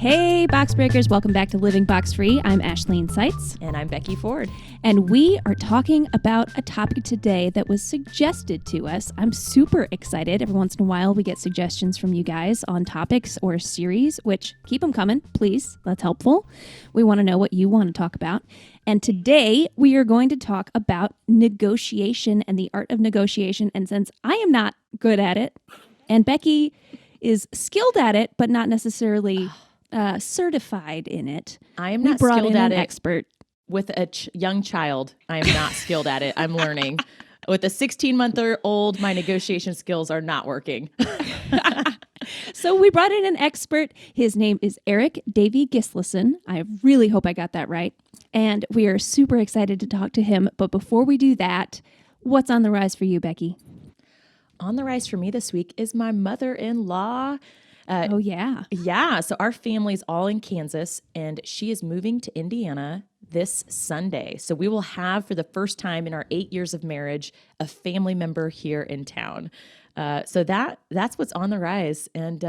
Hey, box breakers, welcome back to Living Box Free. I'm Ashleyne Seitz. And I'm Becky Ford. And we are talking about a topic today that was suggested to us. I'm super excited. Every once in a while, we get suggestions from you guys on topics or series, which keep them coming, please. That's helpful. We want to know what you want to talk about. And today, we are going to talk about negotiation and the art of negotiation. And since I am not good at it, and Becky is skilled at it, but not necessarily certified in it. I am not skilled at it. Expert with a young child. I am not skilled at it. I'm learning. With a 16-month-old, my negotiation skills are not working. So we brought in an expert. His name is Eirik Davey-Gislason. I really hope I got that right. And we are super excited to talk to him. But before we do that, what's on the rise for you, Becky? On the rise for me this week is my mother-in-law. Oh, yeah. Yeah. So our family's all in Kansas, and she is moving to Indiana this Sunday. So we will have, for the first time in our 8 years of marriage, a family member here in town. So that's what's on the rise. And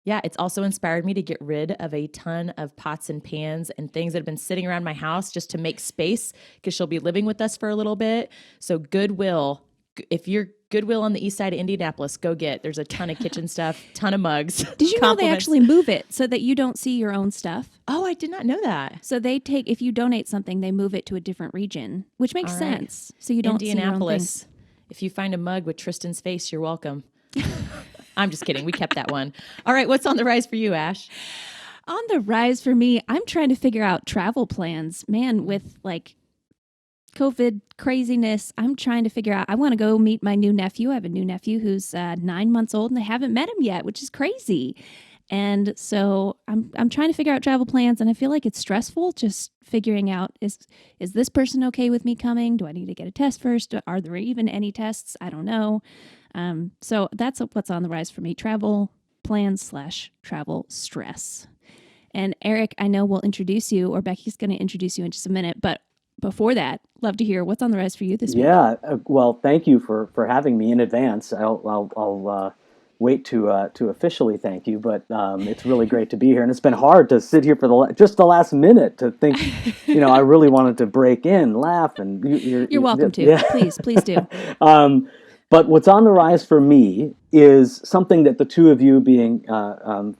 yeah, it's also inspired me to get rid of a ton of pots and pans and things that have been sitting around my house just to make space, because she'll be living with us for a little bit. So Goodwill, if you're Goodwill on the east side of Indianapolis, go get. There's a ton of kitchen stuff, ton of mugs. Did you know they actually move it so that you don't see your own stuff? Oh, I did not know that. So they take, if you donate something, they move it to a different region, which makes sense. So you don't see your own things. If you find a mug with Tristan's face, you're welcome. I'm just kidding. We kept that one. All right. What's on the rise for you, Ash? On the rise for me, I'm trying to figure out travel plans. Man, with like COVID craziness, I'm trying to figure out, I want to go meet my new nephew. I have a new nephew who's 9 months old, and I haven't met him yet, which is crazy. And so I'm trying to figure out travel plans, and I feel like it's stressful just figuring out, is this person okay with me coming? Do I need to get a test first? Are there even any tests? I don't know. So that's what's on the rise for me. Travel plans / travel stress. And Eirik, I know we'll introduce you, or Becky's going to introduce you in just a minute, but before that, love to hear what's on the rise for you this week. Yeah, well, thank you for having me in advance. I'll wait to officially thank you, but it's really great to be here, and it's been hard to sit here for just the last minute to think. I really wanted to break in, laugh, and you're welcome to. Yeah. Please do. But what's on the rise for me is something that the two of you, being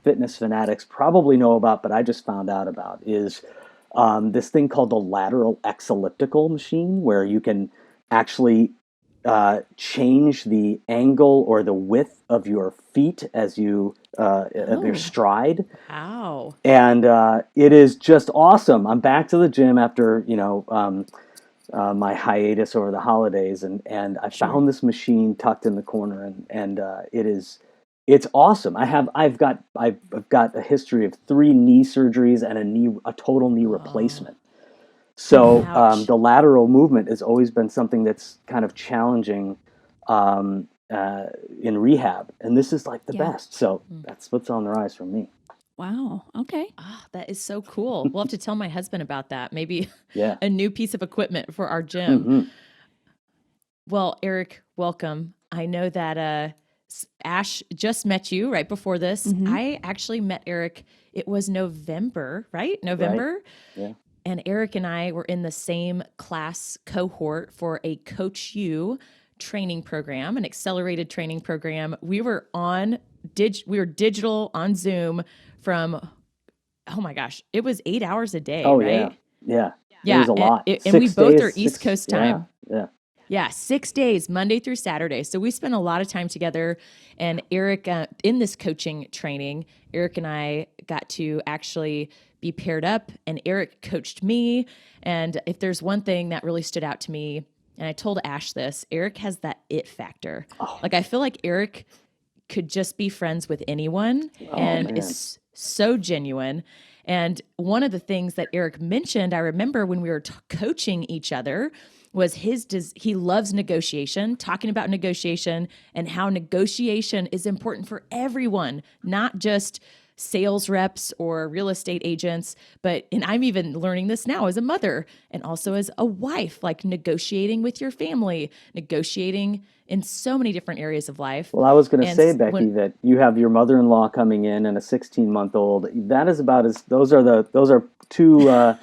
fitness fanatics, probably know about, but I just found out about, is this thing called the lateral X elliptical machine, where you can actually change the angle or the width of your feet as you of your stride. Wow! And it is just awesome. I'm back to the gym after my hiatus over the holidays, and I found this machine tucked in the corner, and it's awesome. I've got a history of 3 knee surgeries and a total knee replacement. So the lateral movement has always been something that's kind of challenging in rehab, and this is like the best. So that's what's on the rise for me. Wow. Okay. Oh, that is so cool. We'll have to tell my husband about that. Maybe a new piece of equipment for our gym. Mm-hmm. Well, Eirik, welcome. I know that Ash just met you right before this. Mm-hmm. I actually met Eirik. It was November, right? November. Right. Yeah. And Eirik and I were in the same class cohort for a Coach U training program, an accelerated training program. We were digital on Zoom from, oh my gosh, it was 8 hours a day, right? Yeah. Yeah. It was a lot. And we both are East Coast time. Yeah. 6 days, Monday through Saturday. So we spent a lot of time together. And Eirik, in this coaching training, Eirik and I got to actually be paired up, and Eirik coached me. And if there's one thing that really stood out to me, and I told Ash this, Eirik has that it factor. Oh. Like, I feel like Eirik could just be friends with anyone and is so genuine. And one of the things that Eirik mentioned, I remember when we were coaching each other, was he loves negotiation, talking about negotiation and how negotiation is important for everyone, not just sales reps or real estate agents, and I'm even learning this now as a mother and also as a wife, like negotiating with your family, negotiating in so many different areas of life. Well, I was going to And say, s- Becky, when that you have your mother-in-law coming in and a 16-month-old. That is about as those are two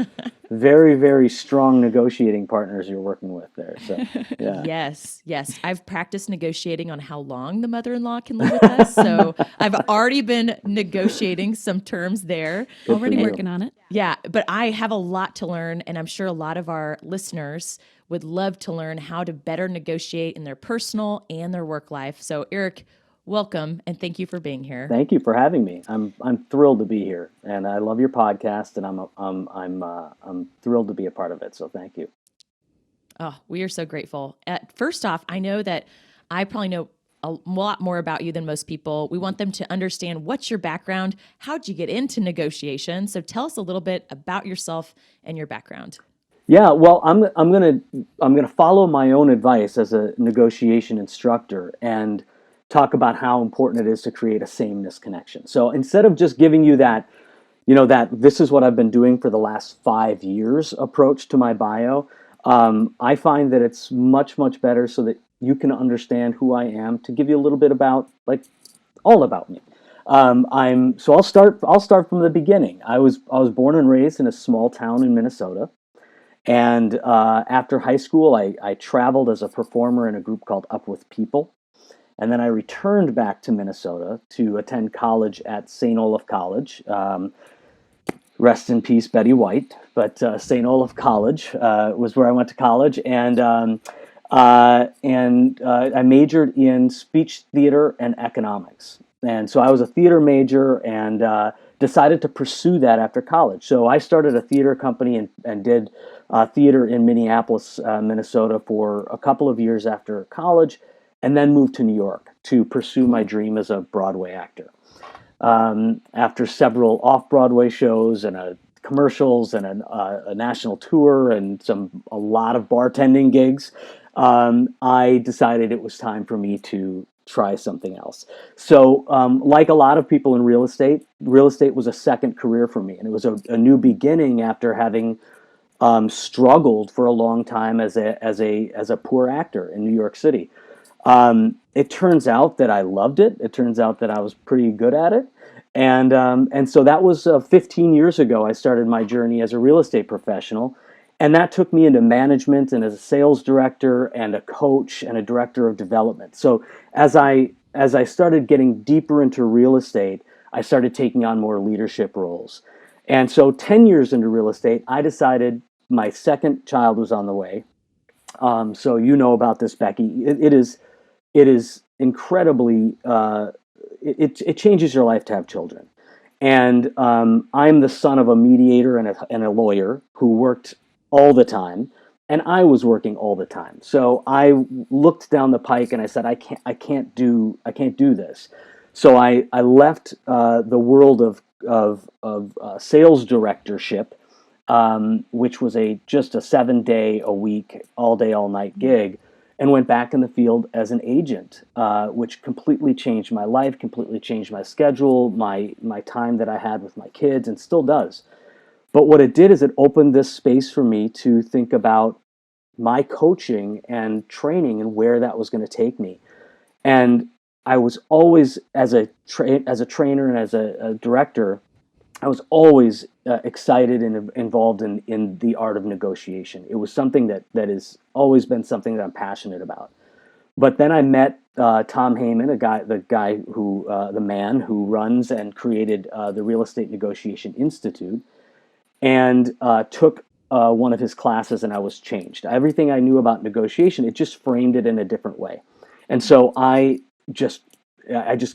very, very strong negotiating partners you're working with there. So, yeah. Yes, yes. I've practiced negotiating on how long the mother-in-law can live with us. So I've already been negotiating some terms there. Good for Already you. working on it. Yeah, but I have a lot to learn, and I'm sure a lot of our listeners would love to learn how to better negotiate in their personal and their work life. So, Eirik, welcome, and thank you for being here. Thank you for having me. I'm thrilled to be here, and I love your podcast, and I'm thrilled to be a part of it. So, thank you. Oh, we are so grateful. First off, I know that I probably know a lot more about you than most people. We want them to understand what's your background, how'd you get into negotiation? So tell us a little bit about yourself and your background. Yeah, well, I'm gonna follow my own advice as a negotiation instructor and talk about how important it is to create a sameness connection. So instead of just giving you that, that this is what I've been doing for the last 5 years approach to my bio, I find that it's much, much better so that you can understand who I am, to give you a little bit about, like, all about me. I'll start from the beginning. I was born and raised in a small town in Minnesota. And after high school, I traveled as a performer in a group called Up With People. And then I returned back to Minnesota to attend college at St. Olaf College. Rest in peace, Betty White. But St. Olaf College was where I went to college. And I majored in speech theater and economics. And so I was a theater major and decided to pursue that after college. So I started a theater company and did theater in Minneapolis, Minnesota for a couple of years after college, and then moved to New York to pursue my dream as a Broadway actor. After several off-Broadway shows and commercials and a national tour and a lot of bartending gigs, I decided it was time for me to try something else. So, like a lot of people in real estate was a second career for me, and it was a new beginning after having struggled for a long time as a poor actor in New York City. It turns out that I loved it. It turns out that I was pretty good at it. And so that was 15 years ago. I started my journey as a real estate professional. And that took me into management and as a sales director and a coach and a director of development. So as I started getting deeper into real estate, I started taking on more leadership roles. And so 10 years into real estate, I decided my second child was on the way. So you know about this, Becky. It is incredibly it changes your life to have children. And I'm the son of a mediator and a lawyer who worked all the time, and I was working all the time. So I looked down the pike and I said, I can't do this. So I left the world of sales directorship, which was just a 7 day a week, all day, all night gig, and went back in the field as an agent, which completely changed my life, completely changed my schedule, my time that I had with my kids, and still does. But what it did is it opened this space for me to think about my coaching and training and where that was going to take me. And I was always, as a trainer and as a director, I was always excited and involved in the art of negotiation. It was something that has always been something that I'm passionate about. But then I met Tom Heyman, the man who runs and created the Real Estate Negotiation Institute, and took one of his classes, and I was changed. Everything I knew about negotiation, it just framed it in a different way. And so I just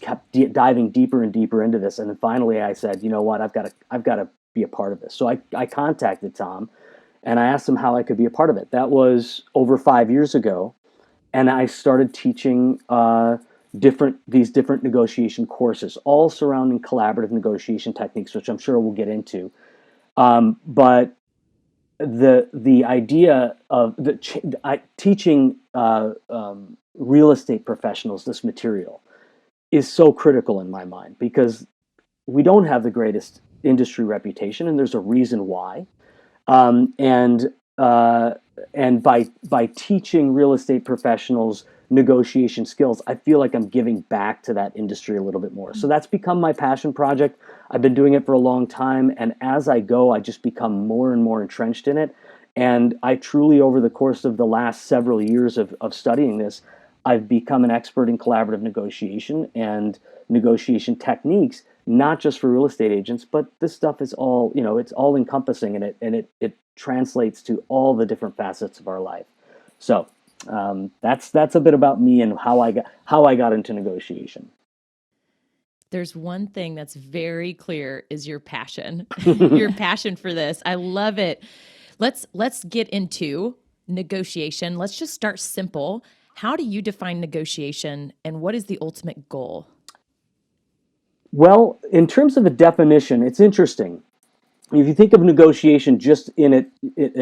kept diving deeper and deeper into this, and then finally I said, you know what, I've got to be a part of this. So I contacted Tom, and I asked him how I could be a part of it. That was over 5 years ago, and I started teaching these different negotiation courses, all surrounding collaborative negotiation techniques, which I'm sure we'll get into. But the idea of teaching real estate professionals this material is so critical in my mind, because we don't have the greatest industry reputation, and there's a reason why. And by teaching real estate professionals negotiation skills, I feel like I'm giving back to that industry a little bit more. So that's become my passion project. I've been doing it for a long time, and as I go, I just become more and more entrenched in it. And I truly, over the course of the last several years of studying this, I've become an expert in collaborative negotiation and negotiation techniques, not just for real estate agents, but this stuff is all, it's all encompassing, and it translates to all the different facets of our life. So that's a bit about me and how I got into negotiation. There's one thing that's very clear is your passion, your passion for this. I love it. Let's get into negotiation. Let's just start simple. How do you define negotiation, and what is the ultimate goal? Well, in terms of a definition, it's interesting. If you think of negotiation just in it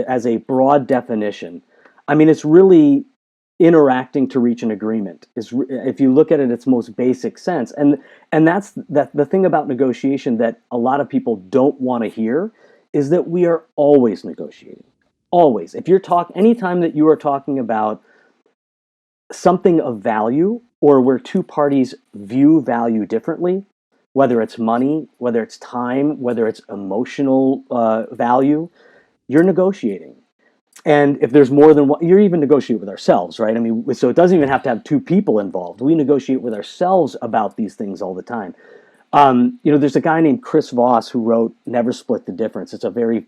as a broad definition, I mean, it's really interacting to reach an agreement. If you look at it, its most basic sense, and that's the thing about negotiation that a lot of people don't want to hear is that we are always negotiating. Always. If you're anytime that you are talking about something of value, or where two parties view value differently, whether it's money, whether it's time, whether it's emotional value, you're negotiating. And if there's more than one, you're even negotiating with ourselves, right? I mean, so it doesn't even have to have two people involved. We negotiate with ourselves about these things all the time. There's a guy named Chris Voss who wrote Never Split the Difference. It's a very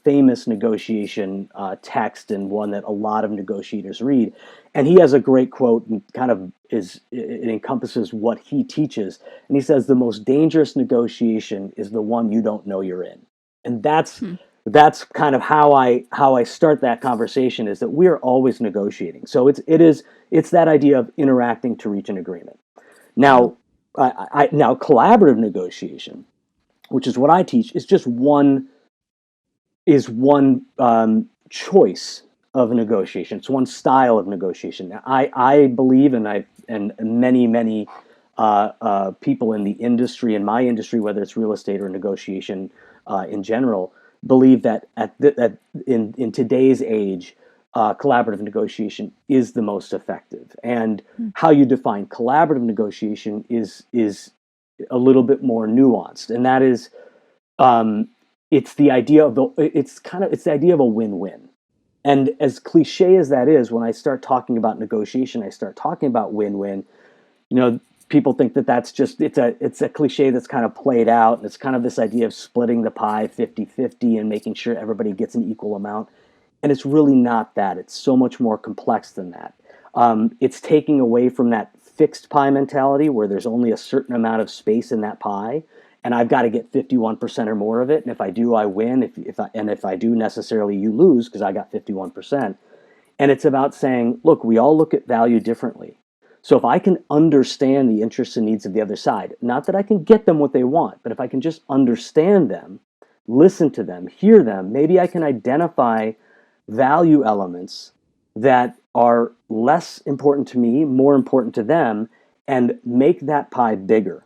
famous negotiation text, and one that a lot of negotiators read. And he has a great quote, and it encompasses what he teaches. And he says, the most dangerous negotiation is the one you don't know you're in. And that's kind of how I start that conversation, is that we're always negotiating. So it's that idea of interacting to reach an agreement. Now, now collaborative negotiation, which is what I teach, is just one choice of negotiation. It's one style of negotiation. Now, I believe, and many people in the industry, in my industry, whether it's real estate or negotiation in general, believe that in today's age, collaborative negotiation is the most effective. And how you define collaborative negotiation is a little bit more nuanced, and that is, it's the idea of the idea of a win-win. And as cliche as that is, when I start talking about negotiation, I start talking about win-win. People think that that's just, it's a cliche that's kind of played out, and it's kind of this idea of splitting the pie 50-50 and making sure everybody gets an equal amount. And it's really not that. It's so much more complex than that. It's taking away from that fixed pie mentality where there's only a certain amount of space in that pie, and I've got to get 51% or more of it. And if I do, I win. If I do, necessarily you lose because I got 51%. And it's about saying, look, we all look at value differently. So if I can understand the interests and needs of the other side, not that I can get them what they want, but if I can just understand them, listen to them, hear them, maybe I can identify value elements that are less important to me, more important to them, and make that pie bigger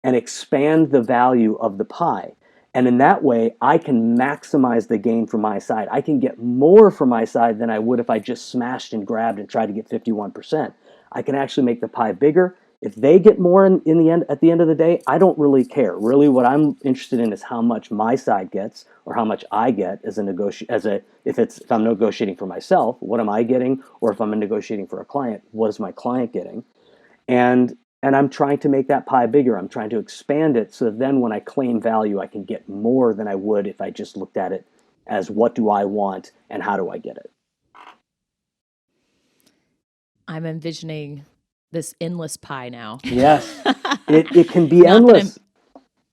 and expand the value of the pie. And in that way, I can maximize the gain for my side. I can get more for my side than I would if I just smashed and grabbed and tried to get 51%. I can actually make the pie bigger. If they get more in the end, at the end of the day, I don't really care. Really, what I'm interested in is how much my side gets, or how much I get if I'm negotiating for myself, what am I getting? Or if I'm negotiating for a client, what is my client getting? And I'm trying to make that pie bigger. I'm trying to expand it so that then when I claim value, I can get more than I would if I just looked at it as what do I want and how do I get it? I'm envisioning this endless pie now. Yes, it can be endless.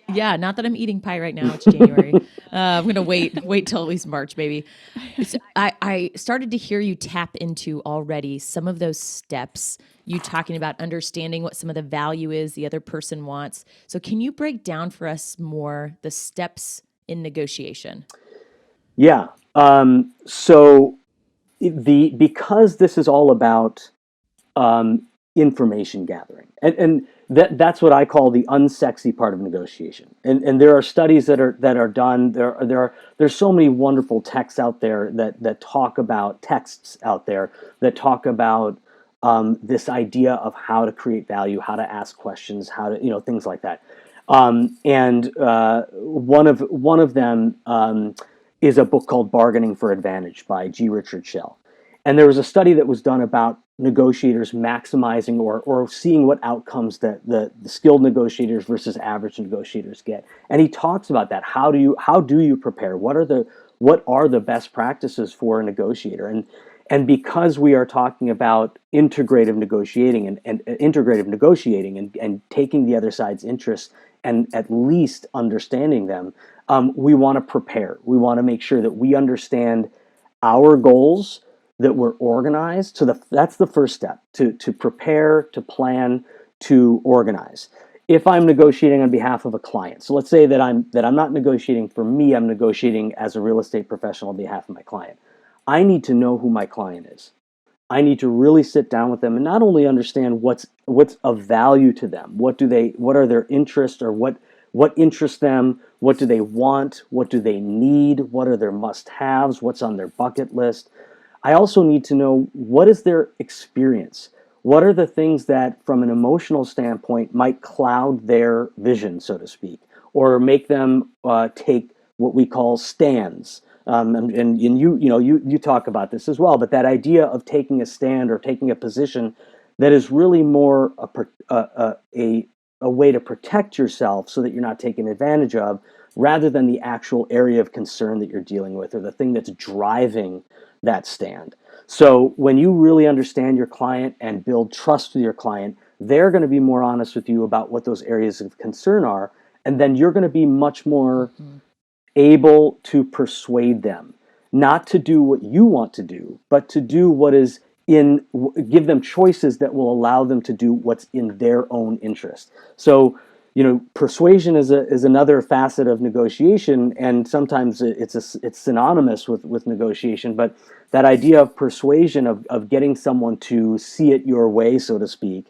Not that I'm eating pie right now. It's January. I'm going to wait till at least March, maybe. So I started to hear you tap into already some of those steps, you talking about understanding what some of the value is the other person wants. So can you break down for us more the steps in negotiation? Yeah. So because this is all about information gathering, and that's what I call the unsexy part of negotiation. And there are studies that are done. There's so many wonderful texts out there that talk about this idea of how to create value, how to ask questions, how to, things like that. And one of them is a book called Bargaining for Advantage by G. Richard Schell. And there was a study that was done about negotiators maximizing or seeing what outcomes that the skilled negotiators versus average negotiators get. And he talks about that. How do you prepare? What are the best practices for a negotiator? And because we are talking about integrative negotiating and taking the other side's interests and at least understanding them, we want to prepare. We want to make sure that we understand our goals, that we're organized. So that's the first step, to prepare, to plan, to organize. If I'm negotiating on behalf of a client, so let's say that I'm not negotiating for me, I'm negotiating as a real estate professional on behalf of my client. I need to know who my client is. I need to really sit down with them and not only understand what's of value to them, what are their interests, or what interests them, what do they want, what do they need, what are their must-haves, what's on their bucket list. I also need to know what is their experience. What are the things that, from an emotional standpoint, might cloud their vision, so to speak, or make them take what we call stands. And you talk about this as well, but that idea of taking a stand or taking a position that is really more a way to protect yourself so that you're not taken advantage of, rather than the actual area of concern that you're dealing with or the thing that's driving that stand. So when you really understand your client and build trust with your client, they're going to be more honest with you about what those areas of concern are, and then you're going to be much more able to persuade them not to do what you want to do, but to do what is give them choices that will allow them to do what's in their own interest. So, persuasion is another facet of negotiation, and sometimes it's synonymous with negotiation. But that idea of persuasion, of getting someone to see it your way, so to speak,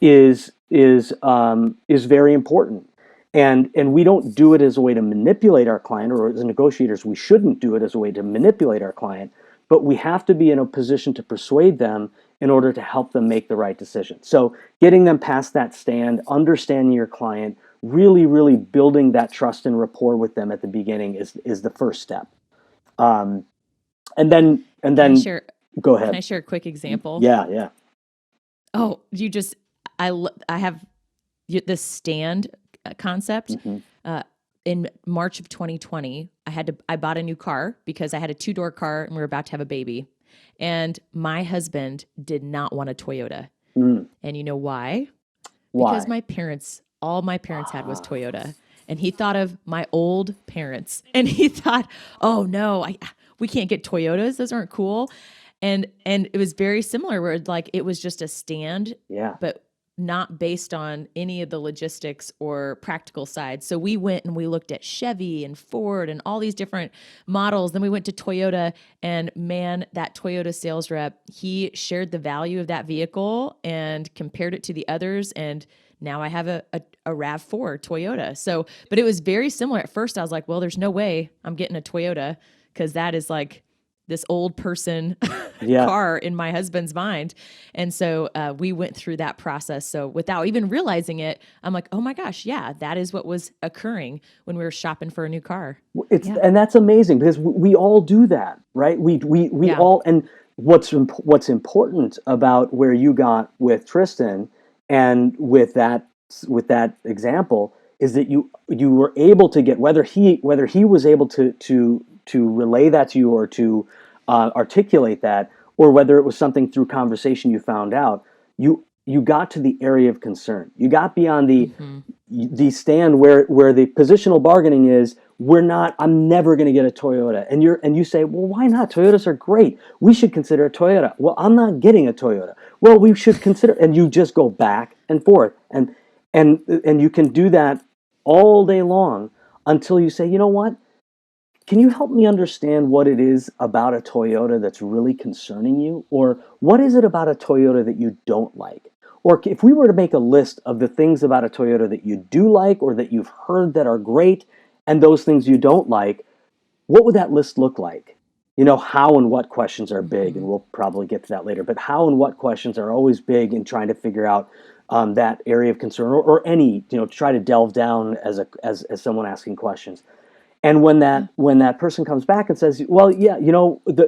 is very important. And we don't do it as a way to manipulate our client, or as negotiators, we shouldn't do it as a way to manipulate our client. But we have to be in a position to persuade them in order to help them make the right decision. So getting them past that stand, understanding your client, really, really building that trust and rapport with them at the beginning is the first step. And then go ahead. Can I share a quick example? Yeah. Oh, I have this stand concept. In March of 2020, I bought a new car because I had a 2-door car and we were about to have a baby. And my husband did not want a Toyota. And you know why? Because all my parents had was Toyota. And he thought of my old parents. And he thought, oh no, we can't get Toyotas. Those aren't cool. And it was very similar where it was just a stand, but not based on any of the logistics or practical side. So we went and we looked at Chevy and Ford and all these different models. Then we went to Toyota, and man, that Toyota sales rep, he shared the value of that vehicle and compared it to the others. And now I have a RAV4 Toyota. So, but it was very similar. At first I was like, well, there's no way I'm getting a Toyota, because that is like this old person car in my husband's mind. And so we went through that process. So without even realizing it, I'm like, oh my gosh, that is what was occurring when we were shopping for a new car. And that's amazing, because we all do that, right? We all, and what's important about where you got with Tristan and with that example is that you were able to get, whether he was able to relay that to you or to articulate that, or whether it was something through conversation you found out, you got to the area of concern. You got beyond the stand where the positional bargaining is, I'm never going to get a Toyota. And you say, well, why not? Toyotas are great. We should consider a Toyota. Well, I'm not getting a Toyota. Well, we should consider, and you just go back and forth. And you can do that all day long until you say, you know what? Can you help me understand what it is about a Toyota that's really concerning you? Or what is it about a Toyota that you don't like? Or if we were to make a list of the things about a Toyota that you do like or that you've heard that are great, and those things you don't like, what would that list look like? how and what questions are big, and we'll probably get to that later. But how and what questions are always big in trying to figure out that area of concern, or any, try to delve down as someone asking questions. And when that person comes back and says, well, yeah,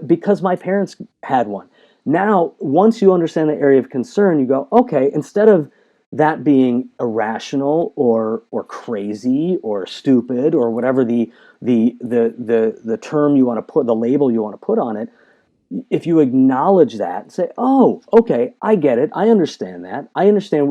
because my parents had one. Now, once you understand the area of concern, you go, okay, instead of that being irrational or crazy or stupid or whatever the term you want to put, the label you want to put on it, if you acknowledge that and say, oh, okay, I get it, I understand that,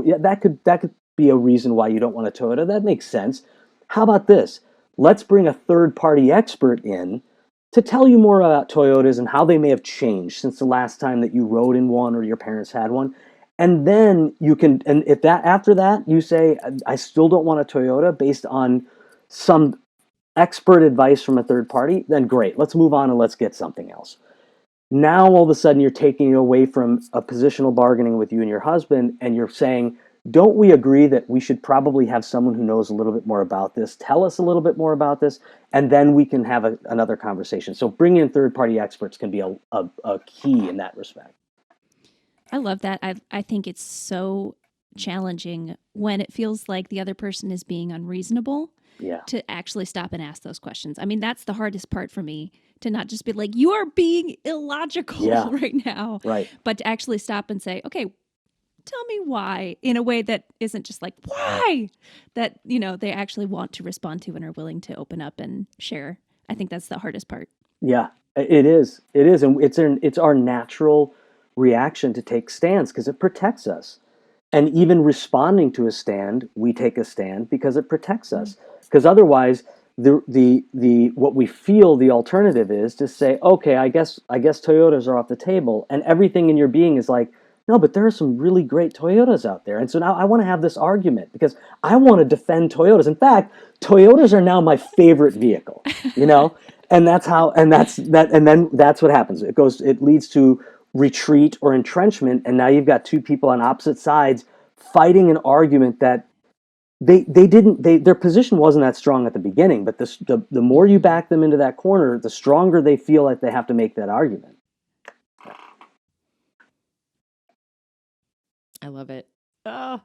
yeah, that could be a reason why you don't want a Toyota. That makes sense. How about this? Let's bring a third party expert in to tell you more about Toyotas and how they may have changed since the last time that you rode in one or your parents had one. And then you can, and if that after that you say, I still don't want a Toyota based on some expert advice from a third party, then great, let's move on and let's get something else. Now all of a sudden you're taking away from a positional bargaining with you and your husband, and you're saying, don't we agree that we should probably have someone who knows a little bit more about this, tell us a little bit more about this, and then we can have another conversation. So bringing in third-party experts can be a key in that respect. I love that. I think it's so challenging when it feels like the other person is being unreasonable to actually stop and ask those questions. I mean, that's the hardest part for me, to not just be like, you are being illogical right now, but to actually stop and say, okay, tell me why, in a way that isn't just like, why, that, they actually want to respond to and are willing to open up and share. I think that's the hardest part. Yeah, it is. And it's our natural reaction to take stands because it protects us. And even responding to a stand, we take a stand because it protects us. Because otherwise, the what we feel the alternative is to say, okay, I guess Toyotas are off the table, and everything in your being is like, no, but there are some really great Toyotas out there. And so now I want to have this argument because I want to defend Toyotas. In fact, Toyotas are now my favorite vehicle, and that's what happens. It leads to retreat or entrenchment. And now you've got two people on opposite sides fighting an argument that their position wasn't that strong at the beginning, but the more you back them into that corner, the stronger they feel like they have to make that argument. I love it. Oh,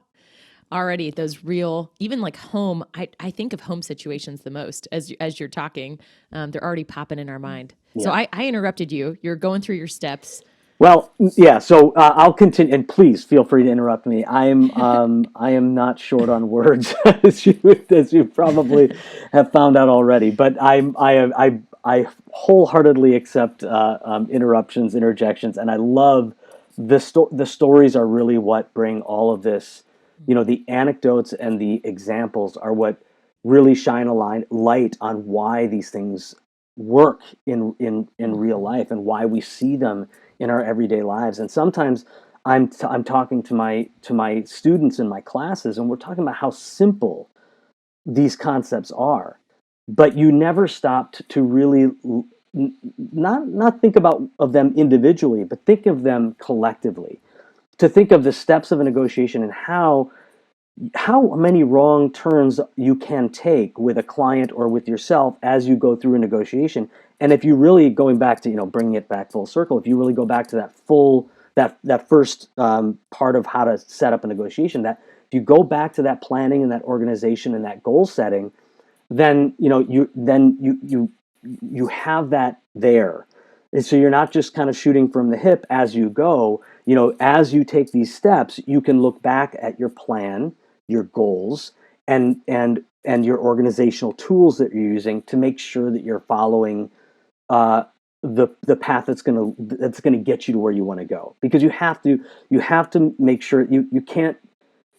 already those real, even like home, I think of home situations the most as you're talking. They're already popping in our mind. Yeah. So I interrupted you. You're going through your steps. Well, yeah. So I'll continue, and please feel free to interrupt me. I am not short on words, as you probably have found out already. But I wholeheartedly accept interruptions, interjections, and I love the stories are really what bring all of this. The anecdotes and the examples are what really shine a light on why these things work in real life and why we see them in our everyday lives. And sometimes I'm talking to my students in my classes, and we're talking about how simple these concepts are, but you never stopped to really not think of them individually, but think of them collectively. To think of the steps of a negotiation and how many wrong turns you can take with a client or with yourself as you go through a negotiation. And if you really, going back to, bringing it back full circle, if you really go back to that first part of how to set up a negotiation, that if you go back to that planning and that organization and that goal setting, then you have that there. And so you're not just kind of shooting from the hip as you go. As you take these steps, you can look back at your plan, your goals, and your organizational tools that you're using to make sure that you're following the path that's gonna get you to where you want to go. Because you have to make sure you can't,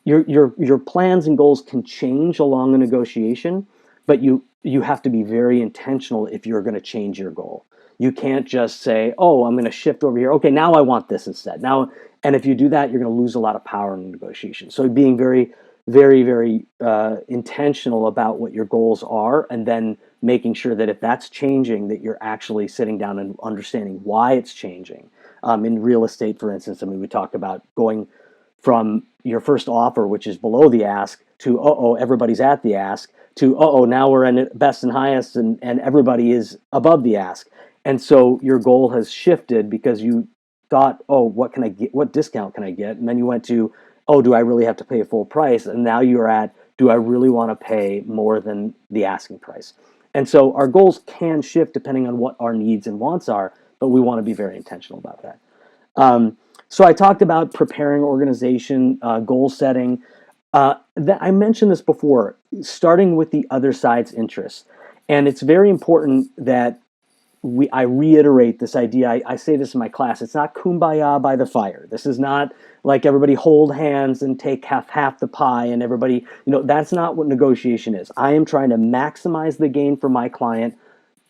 your plans and goals can change along a negotiation, but you have to be very intentional if you're going to change your goal. You can't just say, oh, I'm going to shift over here. Okay, now I want this instead. And if you do that, you're going to lose a lot of power in the negotiation. So being very, very, very intentional about what your goals are, and then making sure that if that's changing, that you're actually sitting down and understanding why it's changing. In real estate, for instance, we talk about going from your first offer, which is below the ask, to, everybody's at the ask, to, now we're in best and highest and everybody is above the ask. And so your goal has shifted because you thought, oh, what can I get? What discount can I get? And then you went to, oh, do I really have to pay full price? And now you're at, do I really want to pay more than the asking price? And so our goals can shift depending on what our needs and wants are, but we want to be very intentional about that. So I talked about preparing organization, goal setting. I mentioned this before, starting with the other side's interests. And it's very important that I reiterate this idea. I say this in my class. It's not kumbaya by the fire. This is not like everybody hold hands and take half the pie and everybody, that's not what negotiation is. I am trying to maximize the gain for my client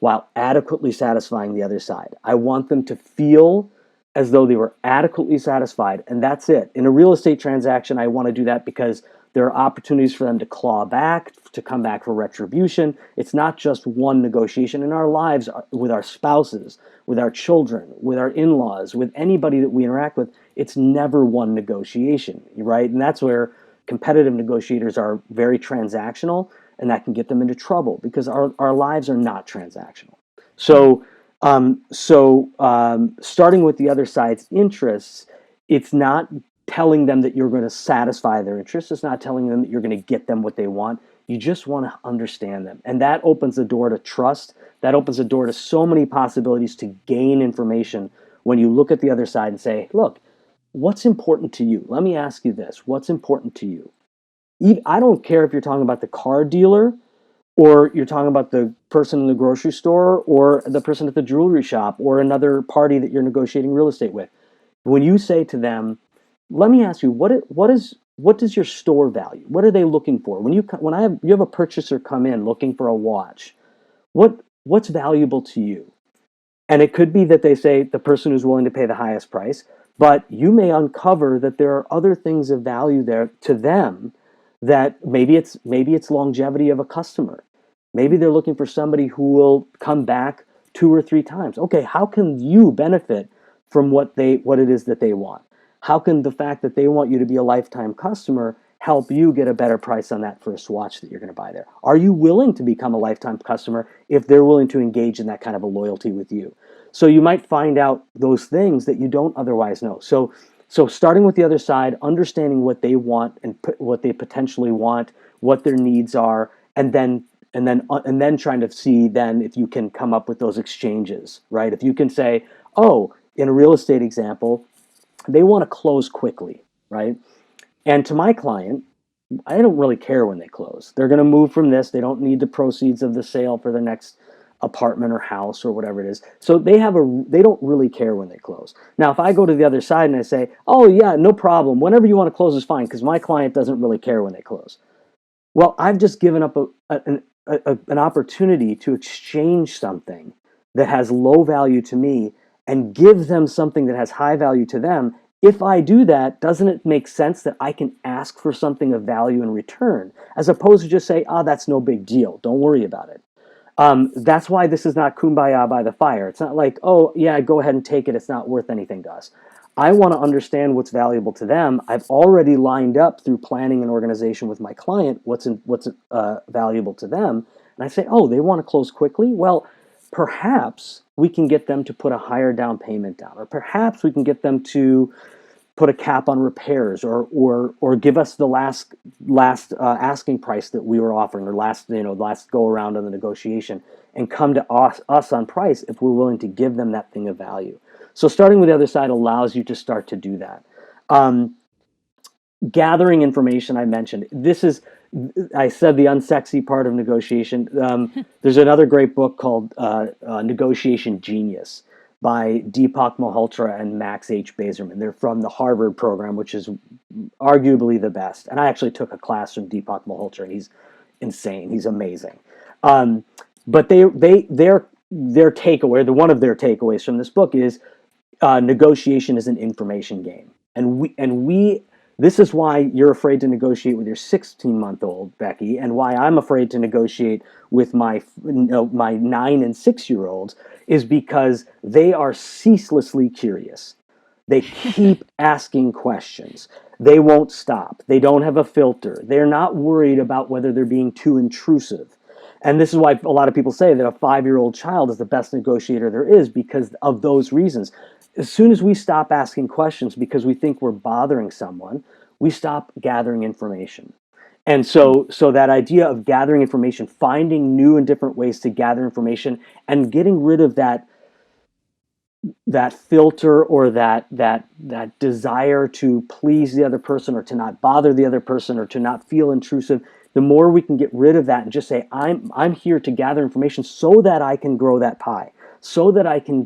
while adequately satisfying the other side. I want them to feel as though they were adequately satisfied, and that's it. In a real estate transaction, I want to do that because there are opportunities for them to claw back, to come back for retribution. It's not just one negotiation. In our lives, with our spouses, with our children, with our in-laws, with anybody that we interact with, it's never one negotiation, right? And that's where competitive negotiators are very transactional, and that can get them into trouble because our lives are not transactional. So starting with the other side's interests, it's not telling them that you're going to satisfy their interests. It's not telling them that you're going to get them what they want. You just want to understand them. And that opens the door to trust. That opens the door to so many possibilities to gain information when you look at the other side and say, look, what's important to you? Let me ask you this. What's important to you? I don't care if you're talking about the car dealer or you're talking about the person in the grocery store or the person at the jewelry shop or another party that you're negotiating real estate with. When you say to them, let me ask you, what does your store value? What are they looking for? When you have a purchaser come in looking for a watch, what's valuable to you? And it could be that they say the person who's willing to pay the highest price, but you may uncover that there are other things of value there to them, that maybe it's longevity of a customer. Maybe they're looking for somebody who will come back 2 or 3 times. Okay, how can you benefit from what it is that they want? How can the fact that they want you to be a lifetime customer help you get a better price on that first watch that you're going to buy there? Are you willing to become a lifetime customer if they're willing to engage in that kind of a loyalty with you? So you might find out those things that you don't otherwise know. So starting with the other side, understanding what they want and what they potentially want, what their needs are, and then trying to see then if you can come up with those exchanges, right? If you can say, oh, in a real estate example, they want to close quickly, right? And to my client, I don't really care when they close. They're going to move from this. They don't need the proceeds of the sale for the next apartment or house or whatever it is. So they don't really care when they close. Now, if I go to the other side and I say, oh yeah, no problem. Whenever you want to close is fine because my client doesn't really care when they close. Well, I've just given up an opportunity to exchange something that has low value to me and give them something that has high value to them. If I do that, doesn't it make sense that I can ask for something of value in return, as opposed to just say, that's no big deal, don't worry about it. That's why this is not kumbaya by the fire. It's not like, oh yeah, go ahead and take it, it's not worth anything to us. I want to understand what's valuable to them. I've already lined up through planning an organization with my client what's valuable to them. And I say, oh, they want to close quickly? Well, perhaps we can get them to put a higher down payment down, or perhaps we can get them to put a cap on repairs, or give us the last asking price that we were offering, or last go around on the negotiation, and come to us on price if we're willing to give them that thing of value. So starting with the other side allows you to start to do that. Gathering information, I mentioned. I said the unsexy part of negotiation. There's another great book called Negotiation Genius by Deepak Malhotra and Max H. Bazerman. They're from the Harvard program, which is arguably the best. And I actually took a class from Deepak Malhotra, and he's insane. He's amazing. But their takeaway, one of their takeaways from this book is negotiation is an information game. And this is why you're afraid to negotiate with your 16-month-old, Becky, and why I'm afraid to negotiate with my 9 and 6-year-olds, is because they are ceaselessly curious. They keep asking questions. They won't stop. They don't have a filter. They're not worried about whether they're being too intrusive. And this is why a lot of people say that a 5-year-old child is the best negotiator there is, because of those reasons. As soon as we stop asking questions because we think we're bothering someone, we stop gathering information. And so that idea of gathering information, finding new and different ways to gather information, and getting rid of that filter or that desire to please the other person, or to not bother the other person, or to not feel intrusive. The more we can get rid of that and just say, I'm here to gather information so that I can grow that pie, so that I can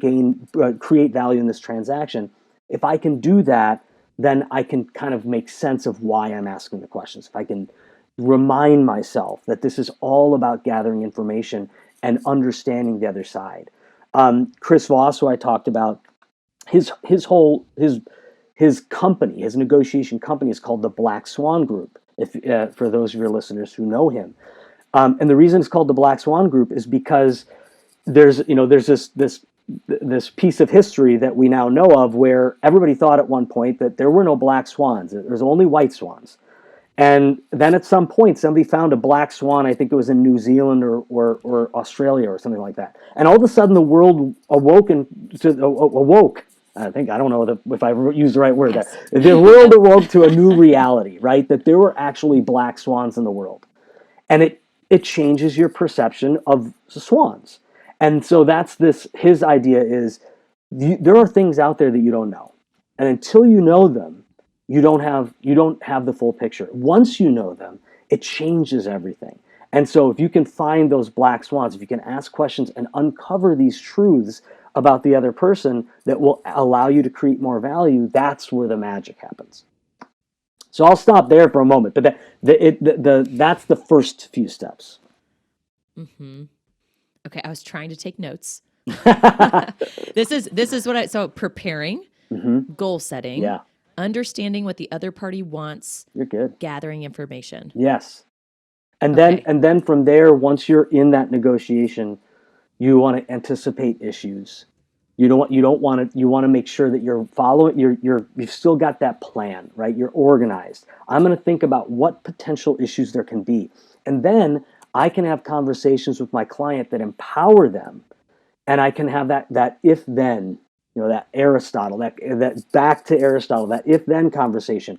create value in this transaction. If I can do that, then I can kind of make sense of why I'm asking the questions. If I can remind myself that this is all about gathering information and understanding the other side. Chris Voss, who I talked about, his company, his negotiation company, is called the Black Swan Group. If for those of your listeners who know him, and the reason it's called the Black Swan Group is because there's this piece of history that we now know of where everybody thought at one point that there were no black swans. There's only white swans. And then at some point, somebody found a black swan. I think it was in New Zealand or Australia or something like that. And all of a sudden, the world awoke. I don't know if I used the right word. Yes. The world awoke to a new reality, right? That there were actually black swans in the world, and it changes your perception of swans. And so that's this. His idea is there are things out there that you don't know, and until you know them, you don't have the full picture. Once you know them, it changes everything. And so if you can find those black swans, if you can ask questions and uncover these truths about the other person that will allow you to create more value, that's where the magic happens. So I'll stop there for a moment, but that's the first few steps. Mm-hmm. Okay, I was trying to take notes. This is what so preparing, goal setting. Yeah. Understanding what the other party wants. You're good. Gathering information. Yes. And then from there, once you're in that negotiation, you want to anticipate issues. You want to make sure that you're following, you've still got that plan, right? You're organized. I'm going to think about what potential issues there can be. And then I can have conversations with my client that empower them. And I can have that if then, that Aristotle, that back to Aristotle, that if then conversation.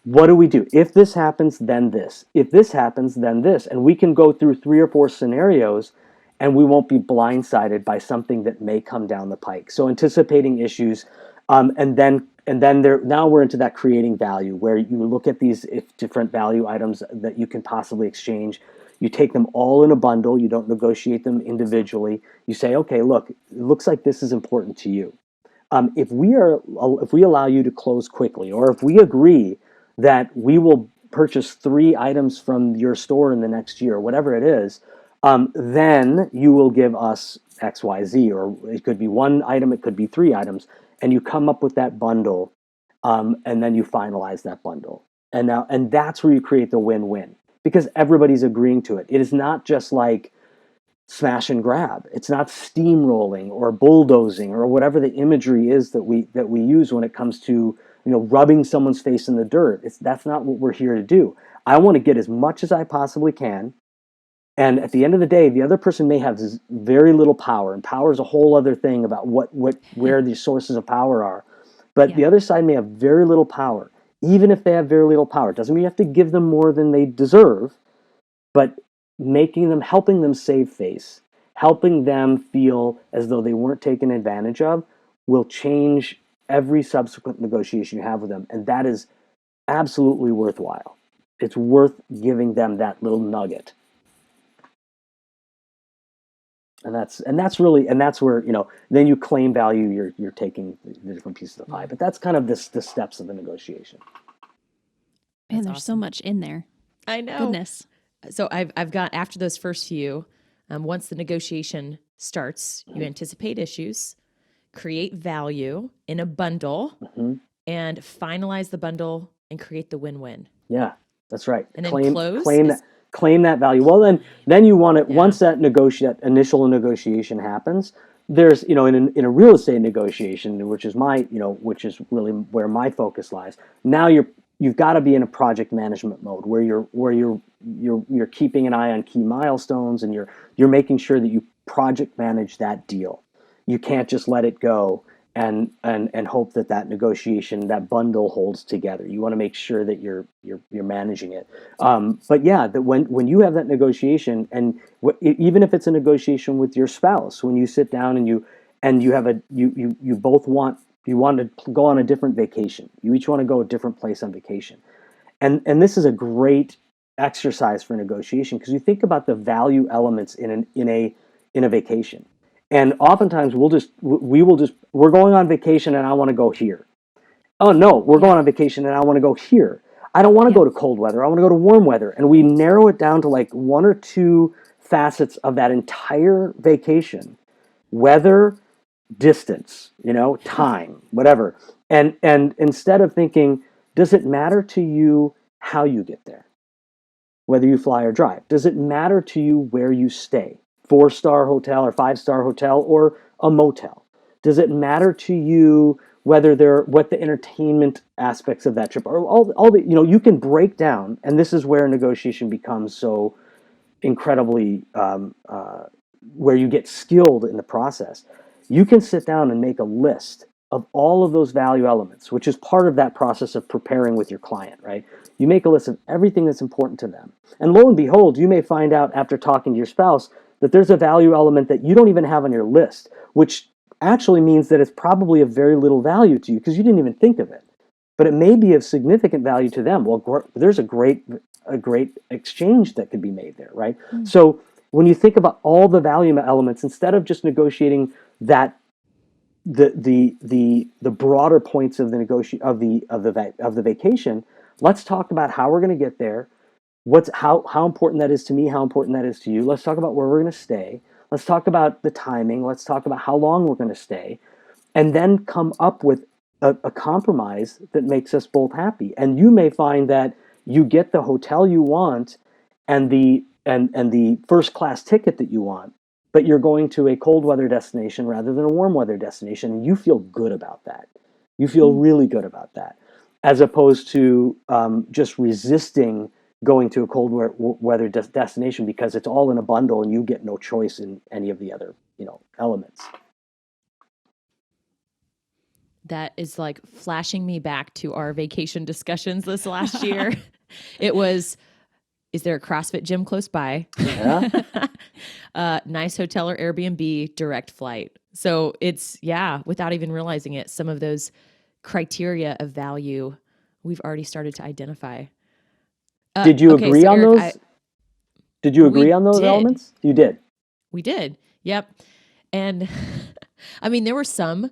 What do we do? If this happens, then this. If this happens, then this. And we can go through 3 or 4 scenarios, and we won't be blindsided by something that may come down the pike. So anticipating issues, and then now we're into that creating value, where you look at these different value items that you can possibly exchange. You take them all in a bundle. You don't negotiate them individually. You say, okay, look, it looks like this is important to you. If we allow you to close quickly, or if we agree that we will purchase 3 items from your store in the next year, whatever it is, then you will give us X, Y, Z, or it could be 1 item, it could be 3 items, and you come up with that bundle, and then you finalize that bundle. And that's where you create the win-win, because everybody's agreeing to it. It is not just like smash and grab. It's not steamrolling or bulldozing or whatever the imagery is that we use when it comes to rubbing someone's face in the dirt. That's not what we're here to do. I want to get as much as I possibly can. And at the end of the day, the other person may have very little power, and power is a whole other thing about where the sources of power are. But the other side may have very little power. Even if they have very little power, it doesn't mean you have to give them more than they deserve, but helping them save face, helping them feel as though they weren't taken advantage of, will change every subsequent negotiation you have with them. And that is absolutely worthwhile. It's worth giving them that little nugget. And that's where, then you claim value, you're taking the different pieces of the pie. But that's kind of the steps of the negotiation. Man, there's so much in there. I know. Goodness. So I've got, after those first few, once the negotiation starts, you anticipate issues, create value in a bundle, and finalize the bundle and create the win-win. Yeah, that's right. And then close. Claim that value. Well, then you want it, once that initial negotiation happens, there's, in a real estate negotiation, which is really where my focus lies. Now you're you've got to be in a project management mode where you're keeping an eye on key milestones, and you're making sure that you project manage that deal. You can't just let it go and hope that negotiation, that bundle holds together. You want to make sure that you're managing it. But yeah, that when you have that negotiation, and even if it's a negotiation with your spouse, when you sit down and you have you both want to go on a different vacation. You each want to go a different place on vacation, and this is a great exercise for negotiation, because you think about the value elements in a vacation. And oftentimes we're going on vacation and I want to go here. Oh no, we're going on vacation and I want to go here. I don't want to go to cold weather. I want to go to warm weather. And we narrow it down to like one or two facets of that entire vacation: weather, distance, time, whatever. And instead of thinking, does it matter to you how you get there? Whether you fly or drive. Does it matter to you where you stay? 4-star hotel or 5-star hotel or a motel? Does it matter to you what the entertainment aspects of that trip are? All the you can break down, and this is where negotiation becomes so incredibly where you get skilled in the process. You can sit down and make a list of all of those value elements, which is part of that process of preparing with your client, right? You make a list of everything that's important to them. And lo and behold, you may find out after talking to your spouse that there's a value element that you don't even have on your list, which actually means that it's probably of very little value to you because you didn't even think of it. But it may be of significant value to them. Well, there's a great exchange that could be made there, right? Mm-hmm. So when you think about all the value elements, instead of just negotiating that the broader points of the vacation, let's talk about how we're going to get there. How important that is to me, how important that is to you. Let's talk about where we're going to stay. Let's talk about the timing. Let's talk about how long we're going to stay, and then come up with a compromise that makes us both happy. And you may find that you get the hotel you want and the first class ticket that you want, but you're going to a cold weather destination rather than a warm weather destination, and you feel good about that. You feel really good about that, as opposed to just resisting going to a cold weather destination because it's all in a bundle and you get no choice in any of the other elements. That is like flashing me back to our vacation discussions this last year. It was, is there a CrossFit gym close by? Yeah. Nice hotel or Airbnb, direct flight. So it's, without even realizing it, some of those criteria of value we've already started to identify. Did you agree on those? Did you agree on those elements? You did. We did. Yep. And I mean, there were some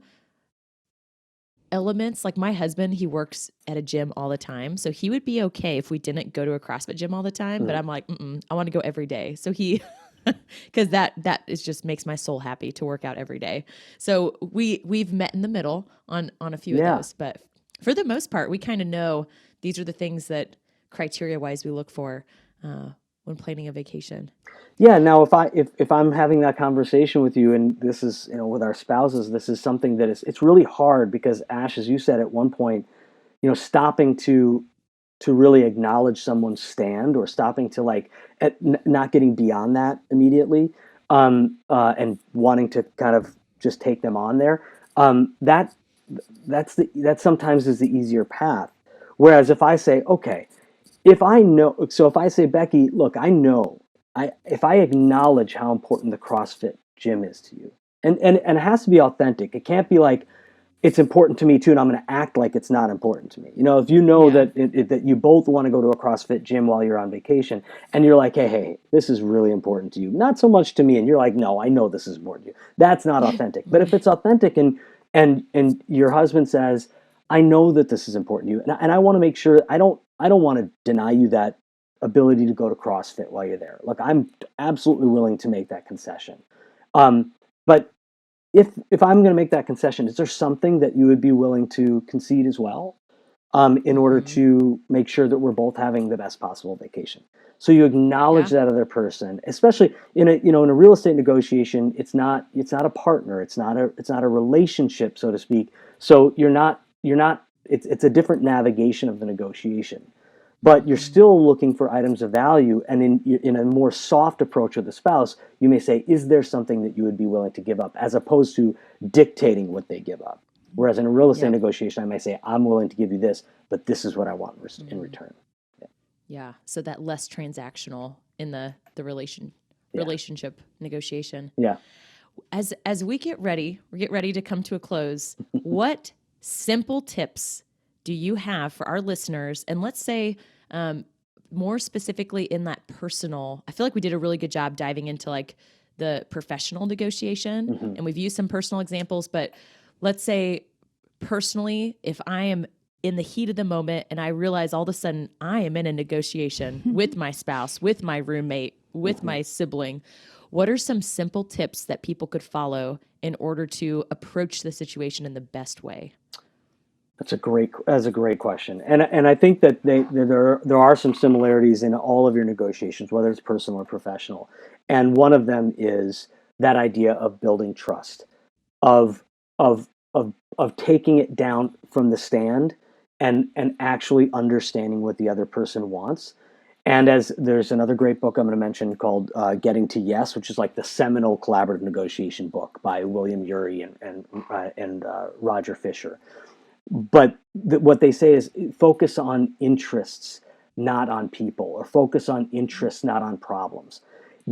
elements, like my husband, he works at a gym all the time. So he would be okay if we didn't go to a CrossFit gym all the time. But I'm like, I want to go every day. So because that is just makes my soul happy to work out every day. So we've met in the middle on a few of those. But for the most part, we kind of know these are the things that criteria wise we look for when planning a vacation. Yeah. Now, if I'm having that conversation with you, and this is with our spouses, this is something that it's really hard because, Ash, as you said at one point, stopping to really acknowledge someone's stand, or stopping to not getting beyond that immediately, and wanting to kind of just take them on there. That sometimes is the easier path. Whereas if I say, okay, if I say, Becky, look, I know, if I acknowledge how important the CrossFit gym is to you, and it has to be authentic. It can't be like, it's important to me too, and I'm going to act like it's not important to me. If you know that you both want to go to a CrossFit gym while you're on vacation, and you're like, hey, this is really important to you, not so much to me, and you're like, no, I know this is important to you. That's not authentic. But if it's authentic, and your husband says, I know that this is important to you, and I want to make sure I don't want to deny you that ability to go to CrossFit while you're there. Look, I'm absolutely willing to make that concession. But if I'm going to make that concession, is there something that you would be willing to concede as well, in order to make sure that we're both having the best possible vacation? So you acknowledge that other person, especially in a real estate negotiation. It's not a partner. It's not a relationship, so to speak. So you're not it's a different navigation of the negotiation. But you're still looking for items of value, and in a more soft approach with the spouse, you may say, is there something that you would be willing to give up, as opposed to dictating what they give up. Whereas in a real estate negotiation, I may say, I'm willing to give you this, but this is what I want in return. Yeah. So that less transactional in the relationship negotiation. Yeah. As we get ready to come to a close, what simple tips do you have for our listeners? And let's say more specifically in that personal, I feel like we did a really good job diving into like the professional negotiation, and we've used some personal examples, but let's say personally, if I am in the heat of the moment and I realize all of a sudden I am in a negotiation with my spouse, with my roommate, with my sibling, what are some simple tips that people could follow in order to approach the situation in the best way? That's a great question, and I think that there are some similarities in all of your negotiations, whether it's personal or professional. And one of them is that idea of building trust, of taking it down from the stand and actually understanding what the other person wants. And as there's another great book I'm going to mention called Getting to Yes, which is like the seminal collaborative negotiation book by William Ury and Roger Fisher. But what they say is focus on interests, not on people, or focus on interests, not on problems.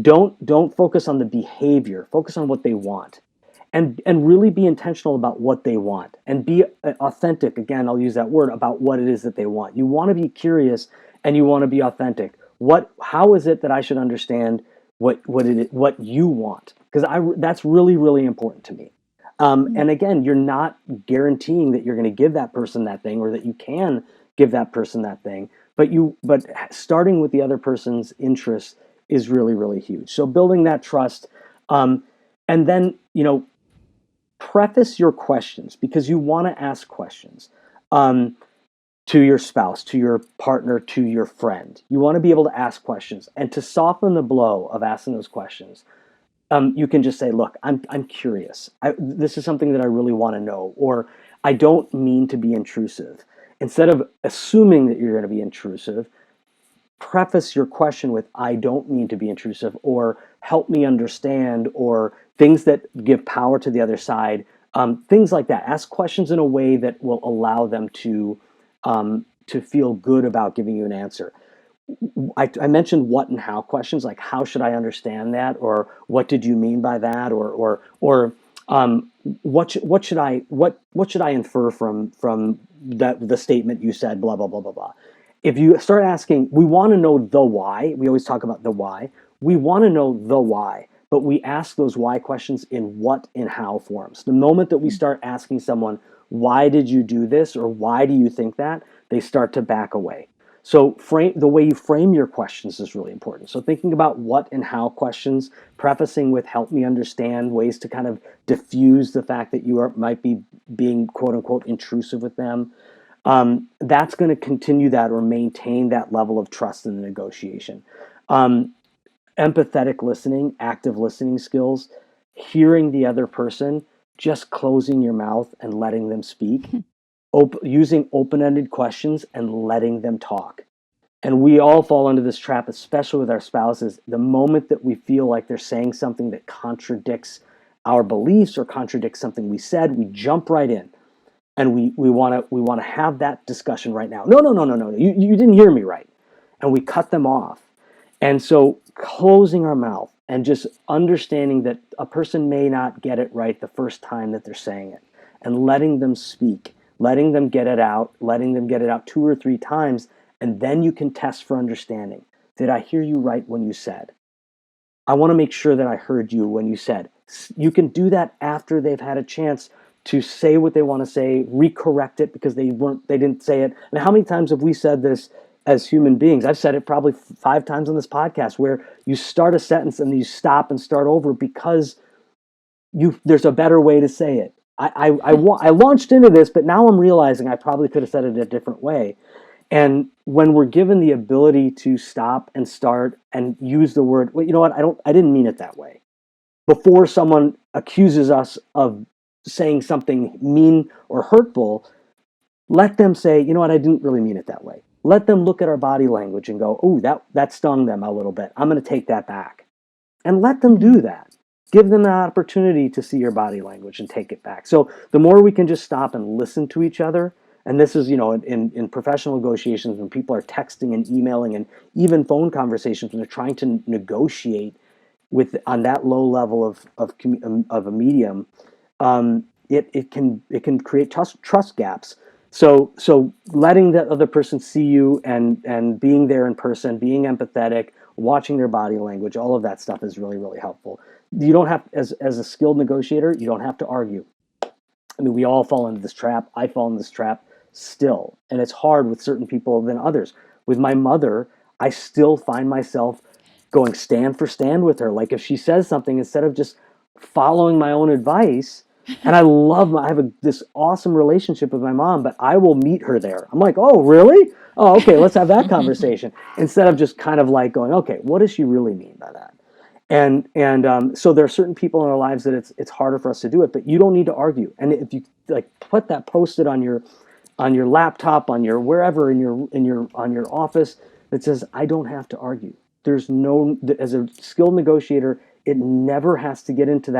Don't focus on the behavior. Focus on what they want, and really be intentional about what they want, and be authentic. Again, I'll use that word about what it is that they want. You want to be curious, and you want to be authentic. How is it that I should understand what you want? Because that's really, really important to me. And again, you're not guaranteeing that you're going to give that person that thing, or that you can give that person that thing. But starting with the other person's interests is really, really huge. So building that trust, and then preface your questions, because you want to ask questions to your spouse, to your partner, to your friend. You want to be able to ask questions, and to soften the blow of asking those questions. You can just say, look, I'm curious. This is something that I really want to know, or I don't mean to be intrusive. Instead of assuming that you're going to be intrusive, preface your question with, I don't mean to be intrusive, or help me understand, or things that give power to the other side, things like that. Ask questions in a way that will allow them to feel good about giving you an answer. I mentioned what and how questions, like how should I understand that, or what did you mean by that, or what should I infer from the statement you said, blah blah blah blah blah. If you start asking, we want to know the why. We always talk about the why. We want to know the why, but we ask those why questions in what and how forms. The moment that we start asking someone, why did you do this, or why do you think that, they start to back away. So the way you frame your questions is really important. So thinking about what and how questions, prefacing with help me understand, ways to kind of diffuse the fact that you might be being quote unquote intrusive with them. That's going to continue that or maintain that level of trust in the negotiation. Empathetic listening, active listening skills, hearing the other person, just closing your mouth and letting them speak. Using open-ended questions and letting them talk. And we all fall into this trap, especially with our spouses. The moment that we feel like they're saying something that contradicts our beliefs or contradicts something we said, we jump right in, and we want to have that discussion right now. No, you didn't hear me right, and we cut them off. And so closing our mouth and just understanding that a person may not get it right the first time that they're saying it, and letting them speak. Letting them get it out 2 or 3 times, and then you can test for understanding. Did I hear you right when you said? I want to make sure that I heard you when you said. You can do that after they've had a chance to say what they want to say, recorrect it because they didn't say it. And how many times have we said this as human beings? I've said it probably 5 times on this podcast, where you start a sentence and you stop and start over because there's a better way to say it. I launched into this, but now I'm realizing I probably could have said it a different way. And when we're given the ability to stop and start and use the word, well, you know what, I didn't mean it that way, before someone accuses us of saying something mean or hurtful, let them say, you know what, I didn't really mean it that way. Let them look at our body language and go, oh, that stung them a little bit. I'm going to take that back. And let them do that. Give them the opportunity to see your body language and take it back. So the more we can just stop and listen to each other, and this is, in professional negotiations, when people are texting and emailing and even phone conversations, when they're trying to negotiate on that low level of a medium, it can create trust gaps. So letting the other person see you and being there in person, being empathetic, watching their body language, all of that stuff is really, really helpful. You don't have, as a skilled negotiator, you don't have to argue. I mean, we all fall into this trap. I fall into this trap still. And it's hard with certain people than others. With my mother, I still find myself going stand for stand with her. Like if she says something, instead of just following my own advice, and I have this awesome relationship with my mom, but I will meet her there. I'm like, oh, really? Oh, okay, let's have that conversation. Instead of just kind of like going, okay, what does she really mean by that? And so there are certain people in our lives that it's harder for us to do it, but you don't need to argue. And if you like put that post-it on your laptop, on your wherever on your office that says, I don't have to argue. There's no, as a skilled negotiator, it never has to get into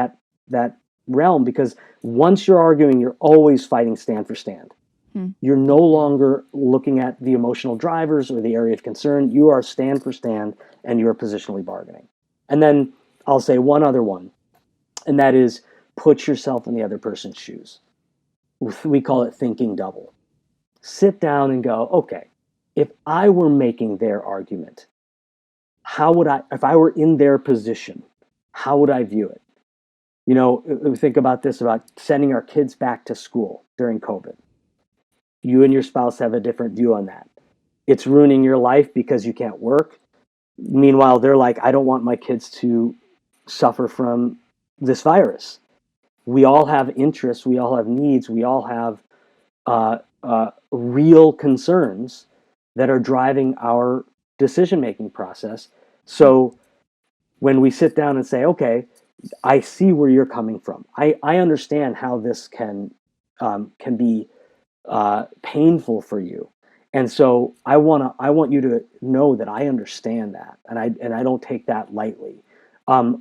that realm, because once you're arguing, you're always fighting stand for stand. You're no longer looking at the emotional drivers or the area of concern. You are stand for stand, and you are positionally bargaining. And then I'll say one other one, and that is put yourself in the other person's shoes. We call it thinking double. Sit down and go, okay, if I were making their argument, if I were in their position, how would I view it? We think about this, about sending our kids back to school during COVID. You and your spouse have a different view on that. It's ruining your life because you can't work. Meanwhile, they're like, I don't want my kids to suffer from this virus. We all have interests. We all have needs. We all have real concerns that are driving our decision-making process. So when we sit down and say, okay, I see where you're coming from. I understand how this can be painful for you, and so I want you to know that I understand that, and I don't take that lightly.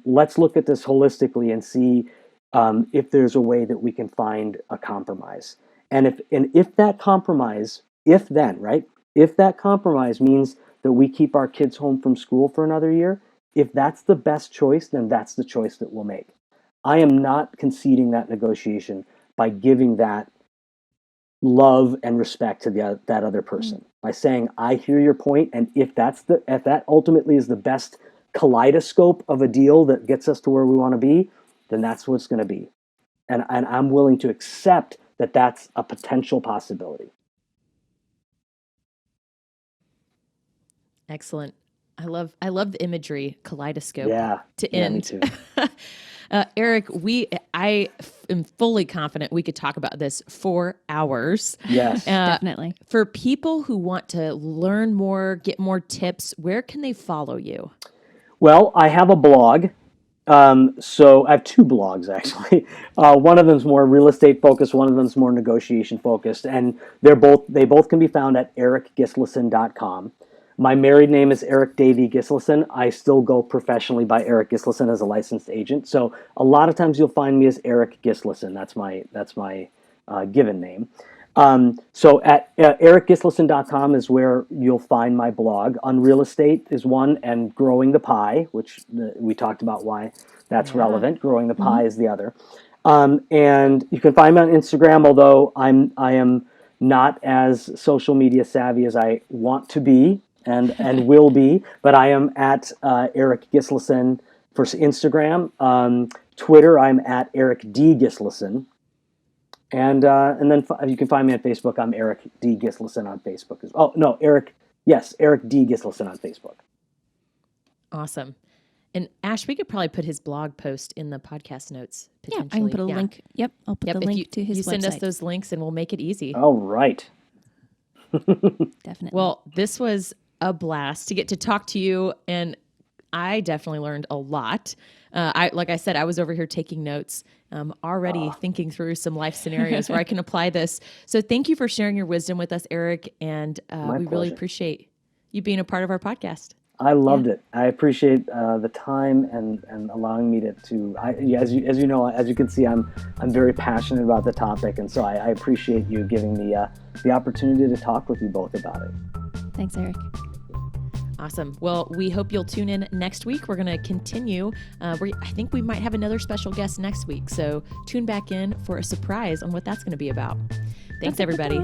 Let's look at this holistically and see if there's a way that we can find a compromise. And if that compromise means that we keep our kids home from school for another year, if that's the best choice, then that's the choice that we'll make. I am not conceding that negotiation by giving that love and respect to that other person, by saying, I hear your point, and if that ultimately is the best kaleidoscope of a deal that gets us to where we want to be, then that's what it's going to be. And I'm willing to accept that that's a potential possibility. Excellent. I love the imagery, kaleidoscope. To end. Me too. Eirik, I am fully confident we could talk about this for hours. Yes, definitely. For people who want to learn more, get more tips, where can they follow you? Well, I have a blog. So I have two blogs, actually. One of them's more real estate focused. One of them's more negotiation focused. And they both can be found at EirikGislason.com. My married name is Eirik Davey-Gislason. I still go professionally by Eirik Gislason as a licensed agent. So a lot of times you'll find me as Eirik Gislason. That's my given name. So at EirikGislason.com is where you'll find my blog. On real estate is one, and Growing the Pie, which we talked about why that's relevant. Growing the Pie is the other. And you can find me on Instagram, although I am not as social media savvy as I want to be and will be, but I am at Eirik Gislason for Instagram. Twitter, I'm at Eirik D. Gislason. And then you can find me on Facebook. I'm Eirik D. Gislason on Facebook as well. Oh, no, Eirik D. Gislason on Facebook. Awesome. And Ash, we could probably put his blog post in the podcast notes, potentially. Yeah, I can put a link. Yep, I'll put the link to his website. You send us those links and we'll make it easy. All right. Definitely. Well, this was a blast to get to talk to you, and I definitely learned a lot. Like I said, I was over here taking notes, already thinking through some life scenarios where I can apply this. So thank you for sharing your wisdom with us, Eirik. And we really appreciate you being a part of our podcast. I loved it. I appreciate the time and allowing me as you know, as you can see, I'm very passionate about the topic, and so I appreciate you giving me the opportunity to talk with you both about it. Thanks, Eirik. Awesome. Well, we hope you'll tune in next week. We're going to continue. I think we might have another special guest next week, so tune back in for a surprise on what that's going to be about. Thanks, everybody.